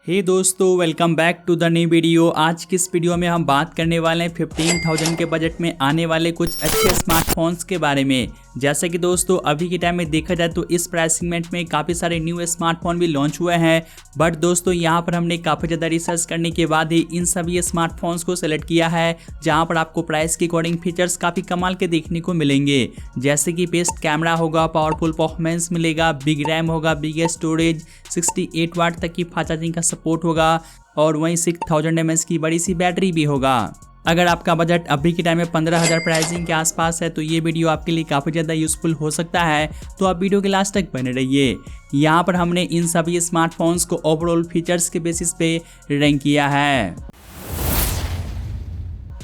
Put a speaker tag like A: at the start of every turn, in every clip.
A: हे दोस्तों, welcome back to the new video. आज की इस वीडियो में हम बात करने वाले हैं 15,000 के बजट में आने वाले कुछ अच्छे स्मार्टफोन्स के बारे में। जैसे कि दोस्तों अभी के टाइम में देखा जाए तो इस प्राइस सेगमेंट में काफ़ी सारे न्यू स्मार्टफोन भी लॉन्च हुए हैं। बट दोस्तों यहाँ पर हमने काफ़ी ज़्यादा रिसर्च करने के बाद ही इन सभी स्मार्टफोन्स को सेलेक्ट किया है, जहाँ पर आपको प्राइस के अकॉर्डिंग फीचर्स काफ़ी कमाल के देखने को मिलेंगे। जैसे कि बेस्ट कैमरा होगा, पावरफुल परफॉर्मेंस मिलेगा, बिग रैम होगा, बिग स्टोरेज, 68 वाट तक की फास्ट चार्जिंग का सपोर्ट होगा और वहीं 6000 mAh की बड़ी सी बैटरी भी होगा। अगर आपका बजट अभी के टाइम में 15,000 प्राइसिंग के आसपास है तो ये वीडियो आपके लिए काफ़ी ज़्यादा यूजफुल हो सकता है, तो आप वीडियो के लास्ट तक बने रहिए। यहाँ पर हमने इन सभी स्मार्टफोन्स को ओवरऑल फीचर्स के बेसिस पे रैंक किया है।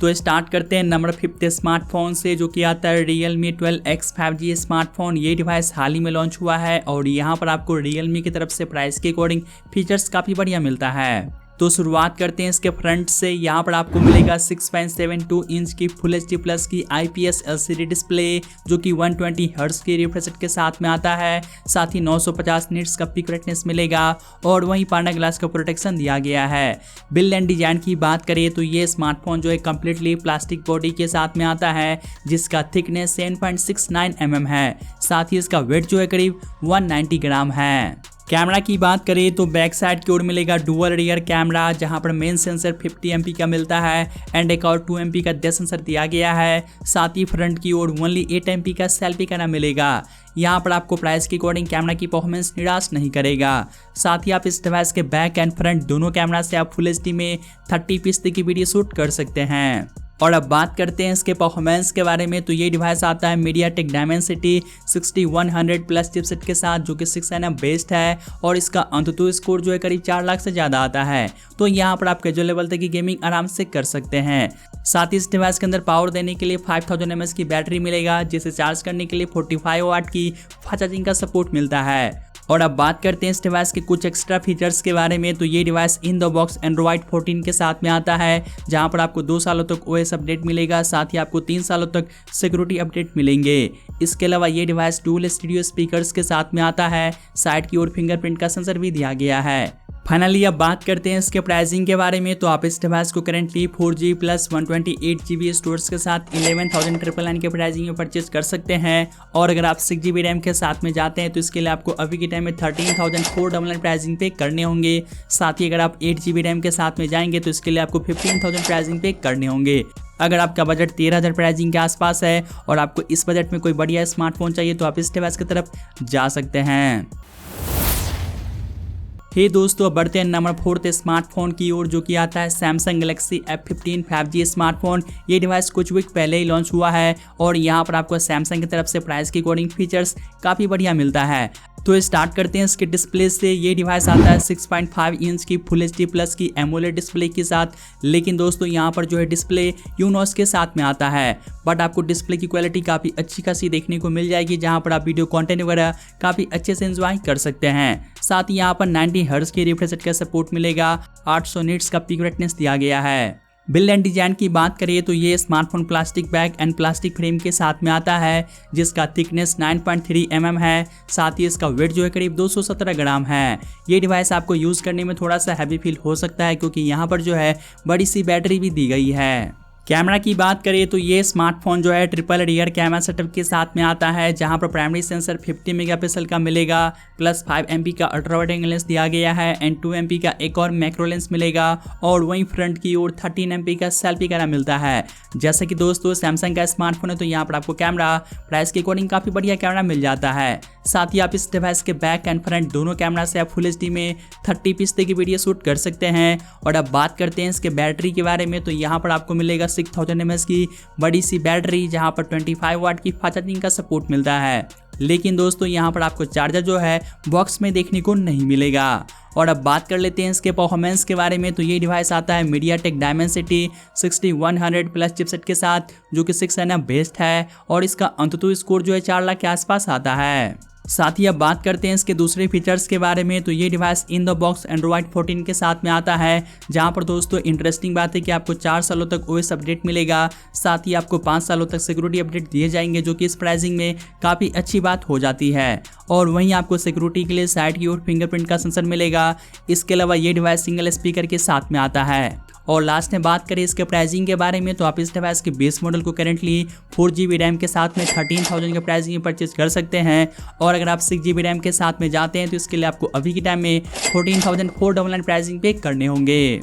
A: तो स्टार्ट करते हैं नंबर 5 स्मार्टफोन से, जो कि आता है Realme 12X 5G स्मार्टफोन। ये डिवाइस हाल ही में लॉन्च हुआ है और यहाँ पर आपको Realme की तरफ से प्राइस के अकॉर्डिंग फीचर्स काफ़ी बढ़िया मिलता है। तो शुरुआत करते हैं इसके फ्रंट से। यहाँ पर आपको मिलेगा 6.72 इंच की फुल HD प्लस की IPS LCD डिस्प्ले, जो कि 120 हर्ट्ज के रिफ्रेश रेट के साथ में आता है। साथ ही 950 निट्स का पिक ब्राइटनेस मिलेगा और वहीं पाना ग्लास का प्रोटेक्शन दिया गया है। बिल्ड एंड डिजाइन की बात करें तो ये स्मार्टफोन जो है कम्प्लीटली प्लास्टिक बॉडी के साथ में आता है, जिसका थिकनेस 7.69 mm है। साथ ही इसका वेट जो है करीब 190 ग्राम है। कैमरा की बात करें तो बैक साइड की ओर मिलेगा डुअल रियर कैमरा, जहां पर मेन सेंसर 50 MP का मिलता है एंड एक और 2 MP का डेप्थ सेंसर दिया गया है। साथ ही फ्रंट की ओर ओनली 8 MP का सेल्फी कैमरा मिलेगा। यहाँ पर आपको प्राइस के अकॉर्डिंग कैमरा की परफॉर्मेंस निराश नहीं करेगा। साथ ही आप इस डिवाइस के बैक एंड फ्रंट दोनों कैमरा से आप फुल HD में 30 की वीडियो शूट कर सकते हैं। और अब बात करते हैं इसके परफॉर्मेंस के बारे में, तो ये डिवाइस आता है MediaTek Dimensity 6100 प्लस चिपसेट के साथ, जो कि 6 nm बेस्ड है और इसका अंततः स्कोर जो है करीब 4 लाख से ज़्यादा आता है। तो यहाँ पर आप कैजुअल लेवल तक की गेमिंग आराम से कर सकते हैं। साथ ही इस डिवाइस के अंदर पावर देने के लिए 5000 mAh की बैटरी मिलेगा, जिसे चार्ज करने के लिए 45 वाट की फास्ट चार्जिंग का सपोर्ट मिलता है। और अब बात करते हैं इस डिवाइस के कुछ एक्स्ट्रा फीचर्स के बारे में, तो ये device in the box Android 14 के साथ में आता है, जहां पर आपको 2 सालों तक OS अपडेट मिलेगा। साथ ही आपको 3 सालों तक सिक्योरिटी अपडेट मिलेंगे। इसके अलावा ये डिवाइस डुअल स्टीरियो स्पीकर्स के साथ में आता है। साइड की ओर फिंगरप्रिंट का सेंसर भी दिया गया है। फाइनली अब बात करते हैं इसके प्राइसिंग के बारे में, तो आप इस डिवाइस को currently 4G plus 128GB storage के साथ 11,999 के प्राइसिंग में परचेज कर सकते हैं। और अगर आप 6GB रैम के साथ में जाते हैं तो इसके लिए आपको अभी के टाइम में 13,499 प्राइसिंग पे करने होंगे। साथ ही अगर आप 8GB रैम के साथ में जाएंगे तो इसके लिए आपको 15,000 प्राइसिंग पे करने होंगे। अगर आपका बजट 13,000 प्राइसिंग के आसपास है और आपको इस बजट में कोई बढ़िया स्मार्टफोन चाहिए तो आप इस डिवाइस की तरफ जा सकते हैं। हे दोस्तों, बढ़ते हैं नंबर 4 स्मार्टफोन की ओर, जो कि आता है Samsung Galaxy F15 5G smartphone. ये डिवाइस कुछ वीक पहले ही लॉन्च हुआ है और यहाँ पर आपको Samsung की तरफ से प्राइस के अकॉर्डिंग फीचर्स काफ़ी बढ़िया मिलता है। तो स्टार्ट करते हैं इसके डिस्प्ले से। ये डिवाइस आता है 6.5 इंच की फुल HD प्लस की AMOLED डिस्प्ले के साथ, लेकिन दोस्तों यहाँ पर जो है डिस्प्ले UNOS के साथ में आता है। बट आपको डिस्प्ले की क्वालिटी काफ़ी अच्छी खासी देखने को मिल जाएगी, जहाँ पर आप वीडियो कंटेंट वगैरह काफ़ी अच्छे से एंजॉय कर सकते हैं। साथ ही यहाँ पर 90 हर्ट्ज के रिफ्रेश रेट का सपोर्ट मिलेगा। 800 निट्स का पिक ब्राइटनेस दिया गया है। बिल्ड एंड डिजाइन की बात करें तो ये smartphone plastic bag and plastic frame के साथ में आता है, जिसका थिकनेस 9.3 mm है। साथ ही इसका वेट जो है करीब 217 ग्राम है। ये डिवाइस आपको यूज़ करने में थोड़ा सा हैवी फील हो सकता है, क्योंकि यहाँ पर जो है बड़ी सी बैटरी भी दी गई है। कैमरा की बात करें तो ये स्मार्टफोन जो है ट्रिपल रियर कैमरा सेटअप के साथ में आता है, जहां पर प्राइमरी सेंसर 50 मेगापिक्सल का मिलेगा, प्लस 5 MP का अल्ट्रा वाइड एंगल लेंस दिया गया है एंड 2 MP का एक और मैक्रो लेंस मिलेगा। और वहीं फ्रंट की ओर 13 MP का सेल्फी कैमरा मिलता है। जैसे कि दोस्तों सैमसंग का स्मार्टफोन है तो यहाँ पर आपको कैमरा प्राइस के अकॉर्डिंग काफ़ी बढ़िया कैमरा मिल जाता है। साथ ही आप इस डिवाइस के बैक एंड फ्रंट दोनों कैमरा से आप फुल HD में 30 की वीडियो शूट कर सकते हैं। और अब बात करते हैं इसके बैटरी के बारे में, तो यहाँ पर आपको मिलेगा 6000 mAh की बड़ी सी बैटरी, जहाँ पर 25 वाट की फास्ट चार्जिंग का सपोर्ट मिलता है। लेकिन दोस्तों यहाँ पर आपको चार्जर जो है बॉक्स में देखने को नहीं मिलेगा। और अब बात कर लेते हैं इसके परफॉर्मेंस के बारे में, तो ये डिवाइस आता है MediaTek Dimensity 6100 प्लस चिपसेट के साथ, जो कि 6 nm बेस्ड है और इसका अंततः स्कोर जो है 4 लाख के आसपास आता है। साथ ही अब बात करते हैं इसके दूसरे फीचर्स के बारे में, तो ये device in the box Android 14 के साथ में आता है, जहां पर दोस्तों इंटरेस्टिंग बात है कि आपको 4 सालों तक OS अपडेट मिलेगा। साथ ही आपको 5 सालों तक सिक्योरिटी अपडेट दिए जाएंगे, जो कि इस प्राइसिंग में काफ़ी अच्छी बात हो जाती है। और वहीं आपको सिक्योरिटी के लिए साइड की ओर फिंगरप्रिंट का सेंसर मिलेगा। इसके अलावा ये डिवाइस सिंगल स्पीकर के साथ में आता है। और लास्ट में बात करें इसके प्राइसिंग के बारे में, तो आप इस डिवाइस के बेस मॉडल को करेंटली 4GB रैम के साथ में 13,000 के प्राइसिंग में परचेज कर सकते हैं। और अगर आप 6GB रैम के साथ में जाते हैं तो इसके लिए आपको अभी के टाइम में 14,499 प्राइसिंग पे करने होंगे।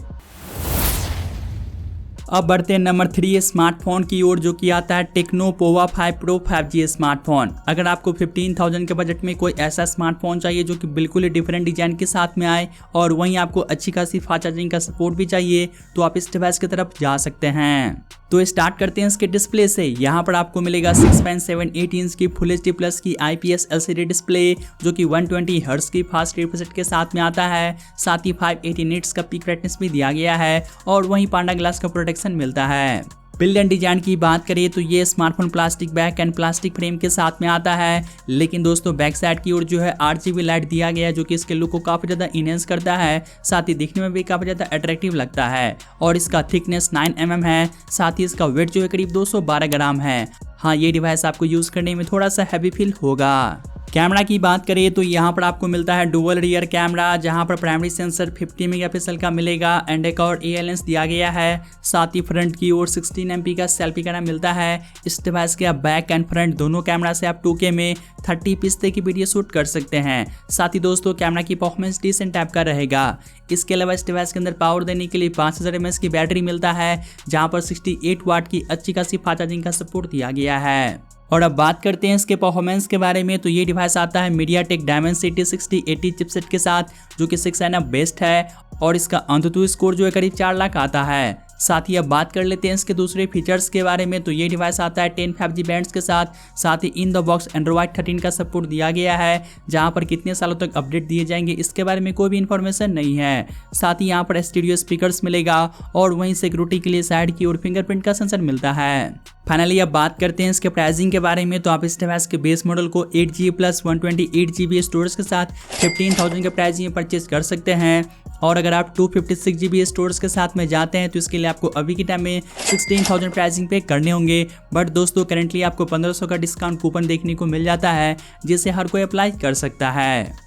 A: अब बढ़ते हैं नंबर 3 स्मार्टफोन की ओर, जो कि आता है techno Pova 5 pro 5G smartphone. अगर आपको 15,000 के बजट में कोई ऐसा स्मार्टफोन चाहिए जो कि बिल्कुल ही डिफरेंट डिजाइन के साथ में आए और वहीं आपको अच्छी खासी फास्ट चार्जिंग का सपोर्ट भी चाहिए, तो आप इस डिवाइस की तरफ जा सकते हैं। तो स्टार्ट करते हैं इसके डिस्प्ले से। यहाँ पर आपको मिलेगा 6.78 इंच की फुल HD प्लस की IPS LCD डिस्प्ले, जो कि 120 हर्ट्ज की फास्ट रिफ्रेश के साथ में आता है। साथ ही 580 निट्स का पीक ब्राइटनेस भी दिया गया है और वहीं पांडा ग्लास का प्रोटेक्शन मिलता है। बिल्ड एंड डिजाइन की बात करें तो ये smartphone plastic back and plastic frame के साथ में आता है, लेकिन दोस्तों बैक साइड की ओर जो है RGB लाइट दिया गया है, जो कि इसके लुक को काफी ज्यादा इनहेंस करता है। साथ ही दिखने में भी काफी ज्यादा अट्रैक्टिव लगता है। और इसका थिकनेस 9 mm है। साथ ही इसका वेट जो है करीब 212 ग्राम है। हाँ, ये डिवाइस आपको यूज करने में थोड़ा सा हैवी फील होगा। कैमरा की बात करें तो यहाँ पर आपको मिलता है डुअल रियर कैमरा, जहाँ पर प्राइमरी सेंसर 50 मेगापिक्सल का मिलेगा एंड एक और AL लेंस दिया गया है। साथ ही फ्रंट की ओर 16 MP का सेल्फी कैमरा मिलता है। इस डिवाइस के आप बैक एंड फ्रंट दोनों कैमरा से आप 2K में 30 पिक्सल की वीडियो शूट कर सकते हैं। साथ ही दोस्तों कैमरा की परफॉर्मेंस डिसेंट टाइप का रहेगा। इसके अलावा इस डिवाइस के अंदर पावर देने के लिए 5000 mAh की बैटरी मिलता है, जहाँ पर 68 वाट की अच्छी खासी फास्ट चार्जिंग का सपोर्ट दिया गया है। और अब बात करते हैं इसके परफॉर्मेंस के बारे में, तो ये डिवाइस आता है MediaTek Dimensity 6080 चिपसेट के साथ, जो कि 6nf बेस्ड है और इसका अंतुतु स्कोर जो है करीब 4 लाख आता है। साथ ही अब बात कर लेते हैं इसके दूसरे फीचर्स के बारे में, तो ये डिवाइस आता है 10 5G बैंड्स के साथ। साथ ही इन द बॉक्स एंड्रॉइड 13 का सपोर्ट दिया गया है, जहां पर कितने सालों तक अपडेट दिए जाएंगे इसके बारे में कोई भी इन्फॉर्मेशन नहीं है। साथ ही यहाँ पर स्टूडियो स्पीकर्स मिलेगा और वहीं सिक्योरिटी के लिए साइड की ओर फिंगरप्रिंट का सेंसर मिलता है। फाइनली अब बात करते हैं इसके प्राइसिंग के बारे में, तो आप इस डिवाइस के बेस मॉडल को 8GB प्लस 128GB स्टोरेज के साथ 15,000 के प्राइसिंग में परचेज कर सकते हैं। और अगर आप 256GB स्टोरेज के साथ में जाते हैं तो इसके लिए आपको अभी के टाइम में 16,000 प्राइसिंग पे करने होंगे। बट दोस्तों करेंटली आपको 1500 का डिस्काउंट कूपन देखने को मिल जाता है, जिसे हर कोई अप्लाई कर सकता है।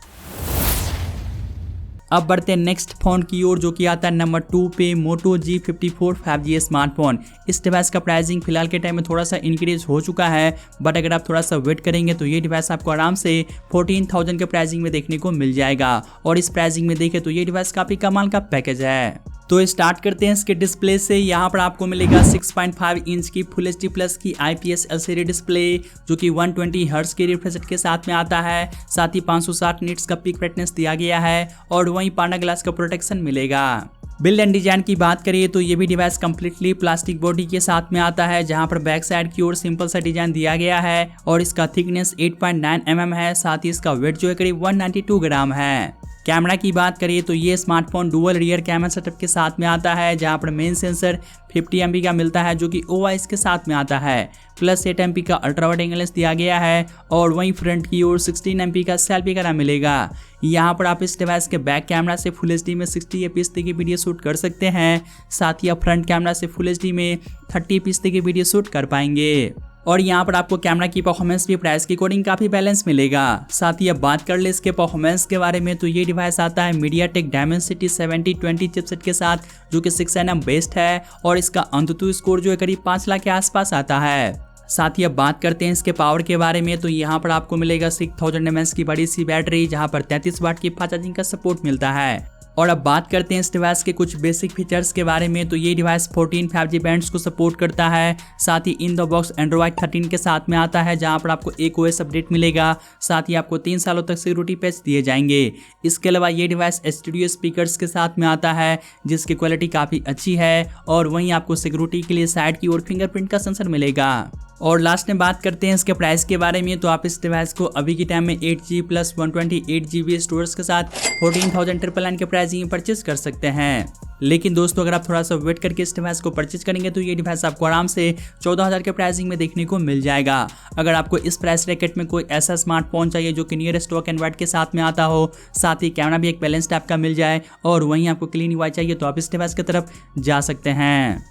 A: अब बढ़ते हैं नेक्स्ट फोन की ओर, जो कि आता है नंबर 2 पे Moto G54 5G स्मार्टफोन। इस डिवाइस का प्राइसिंग फिलहाल के टाइम में थोड़ा सा इंक्रीज हो चुका है, बट अगर आप थोड़ा सा वेट करेंगे तो ये डिवाइस आपको आराम से 14,000 के प्राइसिंग में देखने को मिल जाएगा। और इस प्राइसिंग में देखें तो ये डिवाइस काफी कमाल का पैकेज है। तो स्टार्ट करते हैं इसके डिस्प्ले से। यहाँ पर आपको मिलेगा 6.5 इंच की फुल HD प्लस की IPS LCD डिस्प्ले, जो कि 120 हर्ट्ज के रिफ्रेश रेट के साथ में आता है। साथ ही 560 निट्स का पीक ब्राइटनेस दिया गया है और वहीं पांडा ग्लास का प्रोटेक्शन मिलेगा। बिल्ड एंड डिजाइन की बात करिए तो ये भी डिवाइस कम्प्लीटली प्लास्टिक बॉडी के साथ में आता है, जहां पर बैक साइड की ओर सिंपल सा डिजाइन दिया गया है और इसका थिकनेस 8.9 mm है। साथ ही इसका वेट जो है करीब 192 ग्राम है। कैमरा की बात करिए तो ये smartphone dual rear camera setup के साथ में आता है, जहां पर मेन सेंसर 50 MP का मिलता है, जो कि OIS के साथ में आता है। प्लस 8 MP का अल्ट्रा वाइड एंगल लेंस दिया गया है और वहीं फ्रंट की ओर 16 MP का सेल्फी कैमरा मिलेगा। यहाँ पर आप इस डिवाइस के बैक कैमरा से फुल HD में 60 fps की वीडियो शूट कर सकते हैं। साथ ही आप फ्रंट कैमरा से फुल HD में 30 fps की वीडियो शूट कर पाएंगे। और यहाँ पर आपको कैमरा की परफॉर्मेंस भी प्राइस के अकॉर्डिंग काफी बैलेंस मिलेगा। साथ ही अब बात कर ले इसके परफॉर्मेंस के बारे में, तो ये डिवाइस आता है MediaTek Dimensity 7020 चिपसेट के साथ, जो कि 6nm बेस्ड है और इसका अंतुतु स्कोर जो है करीब 5 लाख के आसपास आता है। साथ ही अब बात करते हैं इसके पावर के बारे में, तो यहाँ पर आपको मिलेगा 6000 mAh की बड़ी सी बैटरी, जहाँ पर 33 वाट की फास्ट चार्जिंग का सपोर्ट मिलता है। और अब बात करते हैं इस डिवाइस के कुछ बेसिक फीचर्स के बारे में, तो ये डिवाइस 14 5G बैंड्स को सपोर्ट करता है। साथ ही इन द बॉक्स एंड्रॉइड 13 के साथ में आता है, जहां पर आपको एक OS अपडेट मिलेगा। साथ ही आपको 3 सालों तक सिक्योरिटी पैच दिए जाएंगे। इसके अलावा ये डिवाइस स्टूडियो स्पीकर्स के साथ में आता है, जिसकी क्वालिटी काफ़ी अच्छी है और वहीं आपको सिक्योरिटी के लिए साइड की ओर फिंगरप्रिंट का सेंसर मिलेगा। और लास्ट में बात करते हैं इसके प्राइस के बारे में, तो आप इस डिवाइस को अभी के टाइम में 8GB प्लस 128GB स्टोरेज के साथ 14,999 के प्राइसिंग में परचेज कर सकते हैं। लेकिन दोस्तों अगर आप थोड़ा सा वेट करके इस डिवाइस को परचेज करेंगे तो ये डिवाइस आपको आराम से 14,000 के प्राइसिंग में देखने को मिल जाएगा। अगर आपको इस प्राइस ब्रैकेट में कोई ऐसा स्मार्टफोन चाहिए जो कि नियर स्टॉक एंड्रॉइड के साथ में आता हो, साथ ही कैमरा भी एक बैलेंस टाइप का मिल जाए और वहीं आपको क्लीन UI चाहिए, तो आप इस डिवाइस की तरफ जा सकते हैं।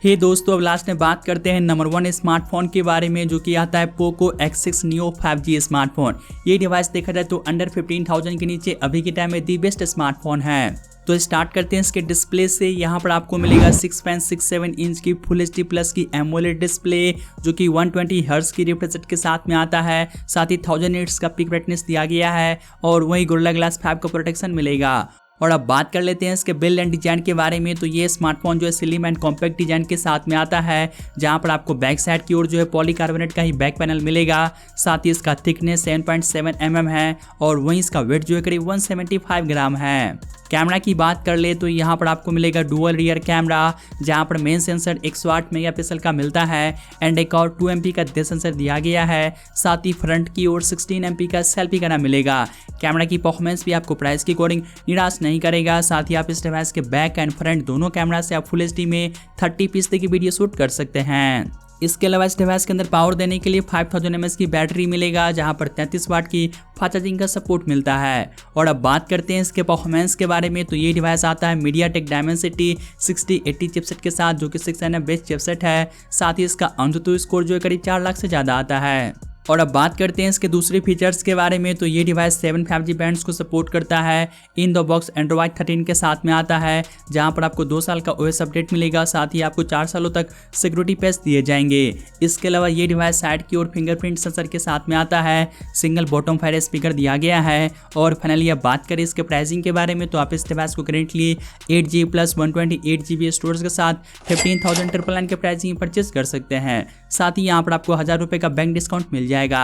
A: हे दोस्तों, अब लास्ट में बात करते हैं नंबर 1 स्मार्टफोन के बारे में, जो कि आता है Poco X6 Neo 5G smartphone. ये डिवाइस देखा जाए तो अंडर 15,000 के नीचे अभी के टाइम में दी बेस्ट स्मार्टफोन है। तो स्टार्ट करते हैं इसके डिस्प्ले से। यहाँ पर आपको मिलेगा 6.67 इंच की फुल HD प्लस की एमोलेड डिस्प्ले, जो कि 120 हर्ट्ज की रिफ्रेश रेट के साथ में आता है। साथ ही 1000 निट्स का पिक ब्राइटनेस दिया गया है और वहीं गोरिल्ला ग्लास 5 का प्रोटेक्शन मिलेगा। और अब बात कर लेते हैं इसके बिल्ड एंड डिजाइन के बारे में। तो ये स्मार्टफोन जो है स्लिम एंड कॉम्पैक्ट डिजाइन के साथ में आता है, जहां पर आपको बैक साइड की ओर जो है पॉलीकार्बोनेट का ही बैक पैनल मिलेगा। साथ ही इसका थिकनेस 7.7 mm है और वहीं इसका वेट जो है करीब 175 ग्राम है। कैमरा की बात कर ले तो यहाँ पर आपको मिलेगा डुअल रियर कैमरा, जहाँ पर मेन सेंसर 108 मेगापिक्सल का मिलता है एंड एक और 2 MP का डेप्थ सेंसर दिया गया है। साथ ही फ्रंट की ओर 16 MP का सेल्फी कैमरा मिलेगा। कैमरा की परफॉर्मेंस भी आपको प्राइस के अकॉर्डिंग निराश नहीं करेगा। साथ ही आप इस डिवाइस के बैक एंड फ्रंट दोनों कैमरा से आप फुल HD में 30 की वीडियो शूट कर सकते हैं। इसके अलावा इस डिवाइस के अंदर पावर देने के लिए 5000 mAh की बैटरी मिलेगा, जहां पर 33 वाट की फास्ट चार्जिंग का सपोर्ट मिलता है। और अब बात करते हैं इसके परफॉर्मेंस के बारे में। तो ये डिवाइस आता है मीडियाटेक डायमेंसिटी 6080 चिपसेट के साथ, जो कि 6nf बेस्ड चिपसेट है। साथ ही इसका AnTuTu स्कोर जो है करीब 4 लाख से ज़्यादा आता है। और अब बात करते हैं इसके दूसरे फीचर्स के बारे में। तो ये डिवाइस 7 5G बैंड्स को सपोर्ट करता है। इन द बॉक्स एंड्रॉइड 13 के साथ में आता है, जहां पर आपको 2 साल का OS अपडेट मिलेगा। साथ ही आपको 4 सालों तक सिक्योरिटी पैच दिए जाएंगे। इसके अलावा ये डिवाइस साइड की ओर फिंगरप्रिंट सेंसर के साथ में आता है। सिंगल बॉटम फायर स्पीकर दिया गया है। और फाइनली अब बात करें इसके प्राइसिंग के बारे में, तो आप इस डिवाइस को currently 8GB plus 128GB storage के साथ 15,999 के प्राइसिंग परचेज कर सकते हैं। साथ ही यहाँ पर आपको 1000 रुपये का बैंक डिस्काउंट मिल जाएगा।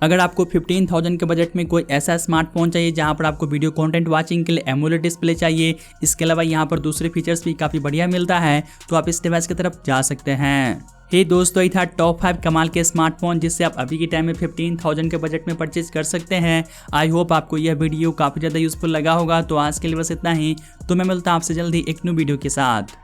A: अगर आपको 15,000 के बजट में कोई ऐसा स्मार्टफोन चाहिए जहां पर आपको वीडियो कंटेंट वाचिंग के लिए एमोलेड डिस्प्ले चाहिए, इसके अलावा यहां पर दूसरे फीचर्स भी काफ़ी बढ़िया मिलता है, तो आप इस डिवाइस की तरफ जा सकते हैं। हे दोस्तों, ये था टॉप 5 कमाल के स्मार्टफोन जिससे आप अभी के टाइम में 15,000 के बजट में परचेज कर सकते हैं। आई होप आपको यह वीडियो काफ़ी ज़्यादा यूजफुल लगा होगा। तो आज के लिए बस इतना ही। तो मैं मिलता हूं आपसे जल्दी एक न्यू वीडियो के साथ।